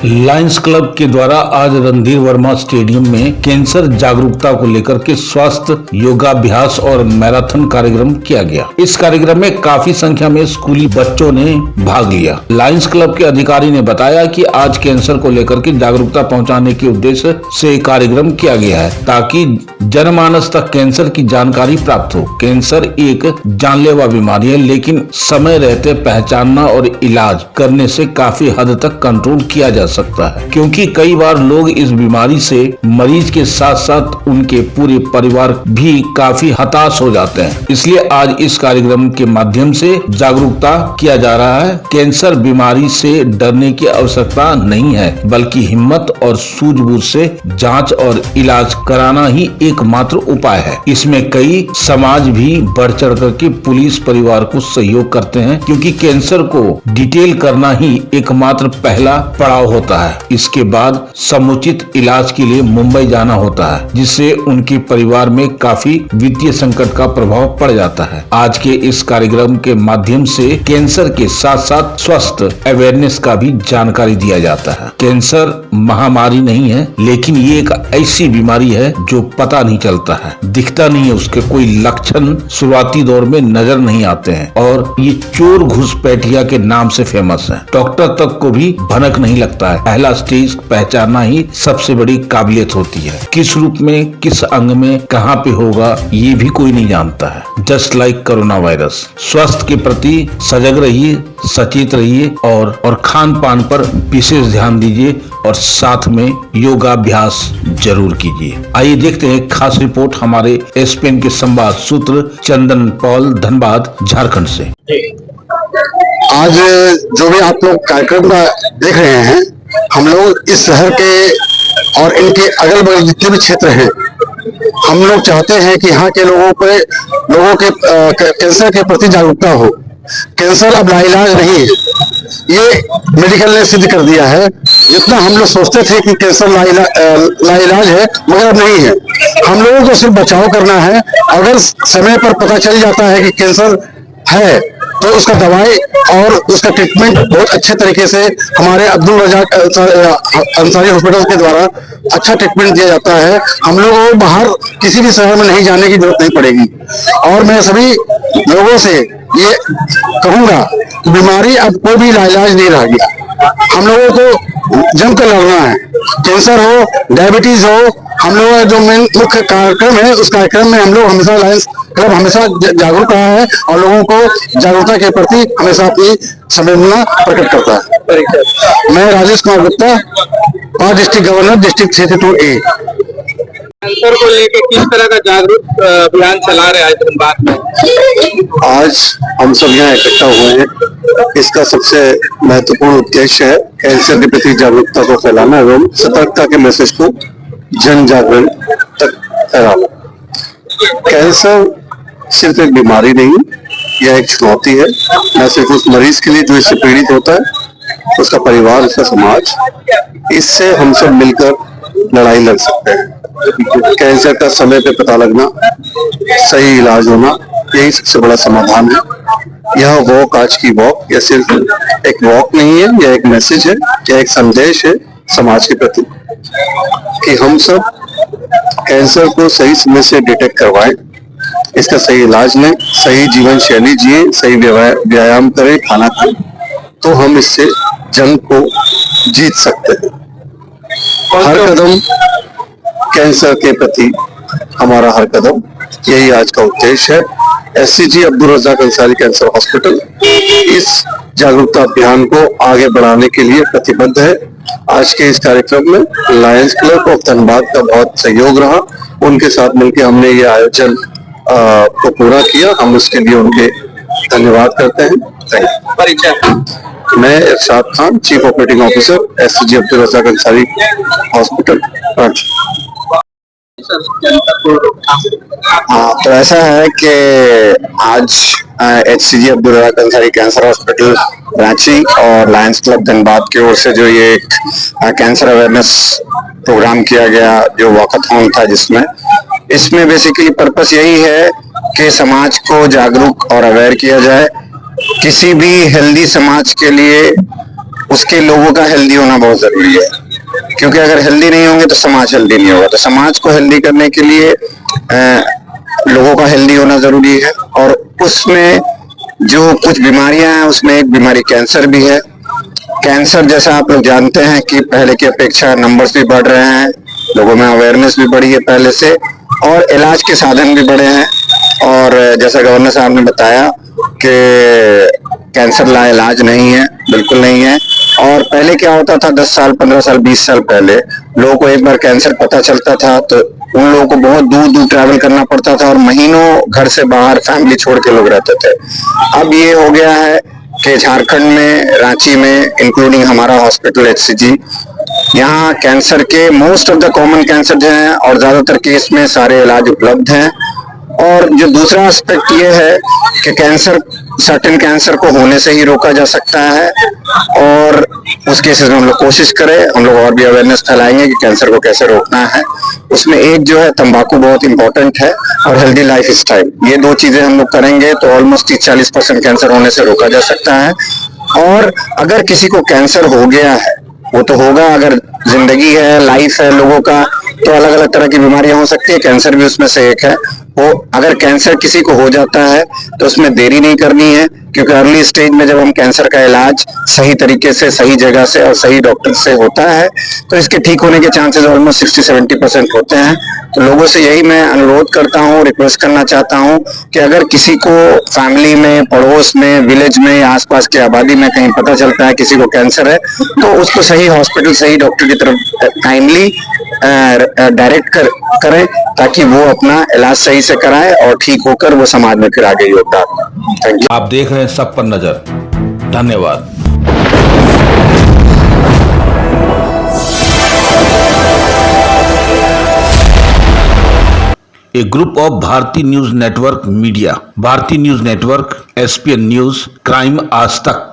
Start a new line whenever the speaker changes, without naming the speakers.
Lions club के द्वारा आज रणधीर वर्मा स्टेडियम में कैंसर जागरूकता को लेकर के स्वास्थ्य योगाभ्यास और मैराथन कार्यक्रम किया गया। इस कार्यक्रम में काफी संख्या में स्कूली बच्चों ने भाग लिया। लायंस क्लब के अधिकारी ने बताया कि आज कैंसर को लेकर के जागरूकता पहुंचाने के उद्देश्य से कार्यक्रम किया गया है ताकि जनमानस तक कैंसर की जानकारी प्राप्त हो। कैंसर एक जानलेवा बीमारी है, लेकिन समय रहते पहचानना और इलाज करने से काफी हद तक कंट्रोल किया जा सकता है, क्योंकि कई बार लोग इस बीमारी से मरीज के साथ साथ उनके पूरे परिवार भी काफी हताश हो जाते हैं। इसलिए आज इस कार्यक्रम के माध्यम से जागरूकता किया जा रहा है। कैंसर बीमारी से डरने की आवश्यकता नहीं है, बल्कि हिम्मत और सूझबूझ से जांच और इलाज कराना ही एकमात्र उपाय है। इसमें कई समाज भी बढ़ चढ़ करके पुलिस परिवार को सहयोग करते हैं, क्योंकि कैंसर को डिटेल करना ही एकमात्र पहला पड़ाव होता है। इसके बाद समुचित इलाज के लिए मुंबई जाना होता है, जिससे उनके परिवार में काफी वित्तीय संकट का प्रभाव पड़ जाता है। आज के इस कार्यक्रम के माध्यम से कैंसर के साथ साथ स्वास्थ्य अवेयरनेस का भी जानकारी दिया जाता है। कैंसर महामारी नहीं है, लेकिन ये एक ऐसी बीमारी है जो पता नहीं चलता है, दिखता नहीं है, उसके कोई लक्षण शुरुआती दौर में नजर नहीं आते हैं और ये चोर घुसपैठिया के नाम से फेमस है। डॉक्टर तक को भी भनक नहीं लगता है। पहला स्टेज पहचानना ही सबसे बड़ी काबिलियत होती है। किस रूप में, किस अंग में, कहाँ पे होगा, ये भी कोई नहीं जानता है। Just like corona virus. स्वास्थ्य के प्रति सजग रहिए, सचेत रहिए और खान पान पर विशेष ध्यान दीजिए और साथ में योगाभ्यास जरूर कीजिए। आइए देखते हैं खास रिपोर्ट हमारे एसपीएन के संवाद सूत्र चंदन पॉल, धनबाद, झारखंड से।
आज जो भी आप लोग कार्यक्रम देख रहे हैं, हम लोग इस शहर के और इनके अगल बगल जितने भी क्षेत्र हैं, हम लोग चाहते हैं कि यहाँ के लोगों के कैंसर के प्रति जागरूकता हो। कैंसर अब लाइलाज नहीं है, ये मेडिकल ने सिद्ध कर दिया है। जितना हम लोग सोचते थे कि कैंसर लाइलाज है, मगर अब नहीं है। हम लोगों को सिर्फ बचाव करना है। अगर समय पर पता चल जाता है कि कैंसर है तो उसका दवाई और उसका ट्रीटमेंट बहुत अच्छे तरीके से हमारे अब्दुल रज़ाक अंसारी हॉस्पिटल के द्वारा अच्छा ट्रीटमेंट दिया जाता है। हम लोगों को बाहर किसी भी शहर में नहीं जाने की जरूरत नहीं पड़ेगी। और मैं सभी लोगों से ये कहूंगा कि बीमारी अब कोई भी इलाज नहीं रह गया। हम लोगों को जमकर लड़ना है। कैंसर हो, डायबिटीज हो, हम लोगों का जो मेन मुख्य कार्यक्रम है, उस कार्यक्रम में हम लोग हमेशा लायंस क्लब हमेशा जागरूक रहा है और लोगों को जागरूकता के प्रति हमेशा अपनी संवेदना प्रकट करता है। मैं राजेश कुमार गुप्ता, पांच डिस्ट्रिक्ट गवर्नर, डिस्ट्रिक्ट क्षेत्र 2A।
कैंसर को लेकर किस तरह का जागरूक अभियान चला रहे हैं धनबाद में?
आज हम सब यहाँ इकट्ठा हुए हैं। इसका सबसे महत्वपूर्ण उद्देश्य है कैंसर के प्रति जागरूकता को फैलाना एवं सतर्कता के मैसेज को जन जागरण तक फैलाना। कैंसर सिर्फ एक बीमारी नहीं, यह एक चुनौती है, न सिर्फ उस मरीज के लिए जो इससे पीड़ित होता है, उसका परिवार, उसका समाज। इससे हम सब मिलकर लड़ाई लड़ सकते हैं। कैंसर का समय पे पता लगना, सही इलाज होना, यही सबसे बड़ा समाधान है। यह वॉक, आज की वॉक, यह सिर्फ एक वॉक नहीं है, यह एक मैसेज है, यह एक संदेश है समाज के प्रति कि हम सब कैंसर को सही समय से डिटेक्ट करवाएं, इसका सही इलाज लें, सही जीवन शैली जिए, सही व्यायाम करें, खाना खाएं, तो हम इससे जंग को जीत सकते हैं। हर कदम कैंसर के प्रति हमारा हर कदम, यही आज का उद्देश्य है। SCG Abdul Razzaq Ansari cancer hospital इस जागरूकता अभियान को आगे बढ़ाने के लिए प्रतिबद्ध है। आज के इस कार्यक्रम में लायंस क्लब ऑफ धनबाद का बहुत सहयोग रहा। उनके साथ मिलकर हमने ये आयोजन को पूरा किया। हम उसके लिए उनके धन्यवाद करते हैं।
परिचय।
मैं Irshad Khan, chief operating officer, SCG Abdul Razzaq Ansari hospital.
हाँ, तो ऐसा है कि आज SCG Abdul Razzaq Ansari cancer hospital Ranchi और लायंस क्लब धनबाद की ओर से जो ये कैंसर अवेयरनेस प्रोग्राम किया गया, जो वॉकाथॉन था, इसमें बेसिकली पर्पस यही है कि समाज को जागरूक और अवेयर किया जाए। किसी भी हेल्दी समाज के लिए उसके लोगों का हेल्दी होना बहुत जरूरी है, क्योंकि अगर हेल्दी नहीं होंगे तो समाज हेल्दी नहीं होगा। तो समाज को हेल्दी करने के लिए लोगों का हेल्दी होना जरूरी है। और उसमें जो कुछ बीमारियां हैं, उसमें एक बीमारी कैंसर भी है। कैंसर जैसा आप लोग जानते हैं कि पहले की अपेक्षा नंबर्स भी बढ़ रहे हैं, लोगों में अवेयरनेस भी बढ़ी है पहले से, और इलाज के साधन भी बढ़े हैं। और जैसा गवर्नर साहब ने बताया कि कैंसर ला इलाज नहीं है, बिल्कुल नहीं है। और पहले क्या होता था, 10 साल 15 साल 20 साल पहले लोगों को एक बार कैंसर पता चलता था तो उन लोगों को बहुत दूर दूर ट्रैवल करना पड़ता था और महीनों घर से बाहर फैमिली छोड़ के लोग रहते थे। अब ये हो गया है कि झारखंड में, रांची में, इंक्लूडिंग हमारा हॉस्पिटल HCG, यहाँ कैंसर के most of the common cancer जो हैं और ज्यादातर केस में सारे इलाज उपलब्ध हैं। और जो दूसरा एस्पेक्ट ये है कि कैंसर, सर्टेन कैंसर को होने से ही रोका जा सकता है। और उस केसेस में हम लोग कोशिश करें, हम लोग और भी अवेयरनेस फैलाएंगे कि कैंसर को कैसे रोकना है। उसमें एक जो है तंबाकू बहुत इंपॉर्टेंट है, और हेल्दी लाइफ स्टाइल, ये दो चीजें हम लोग करेंगे तो ऑलमोस्ट 30-40% कैंसर होने से रोका जा सकता है। और अगर किसी को कैंसर हो गया है, वो तो होगा, अगर जिंदगी है, लाइफ है लोगों का, तो अलग अलग तरह की बीमारियां हो सकती है, कैंसर भी उसमें से एक है। वो अगर कैंसर किसी को हो जाता है तो उसमें देरी नहीं करनी है, क्योंकि अर्ली स्टेज में जब हम कैंसर का इलाज सही तरीके से, सही जगह से और सही डॉक्टर से होता है तो इसके ठीक होने के चांसेस ऑलमोस्ट 60-70% होते हैं। तो लोगों से यही मैं अनुरोध करता हूँ, रिक्वेस्ट करना चाहता हूँ कि अगर किसी को फैमिली में, पड़ोस में, विलेज में या आसपास की आबादी में कहीं पता चलता है किसी को कैंसर है, तो उसको सही हॉस्पिटल, सही डॉक्टर की तरफ काइंडली डायरेक्ट करें, ताकि वो अपना इलाज सही से कराए और ठीक होकर वो समाज में फिर आगे योगदान। Thank you.
आप देख रहे हैं सब पर नजर। धन्यवाद। ए ग्रुप ऑफ भारतीय न्यूज नेटवर्क मीडिया, भारतीय news network, SPN news, crime आज तक।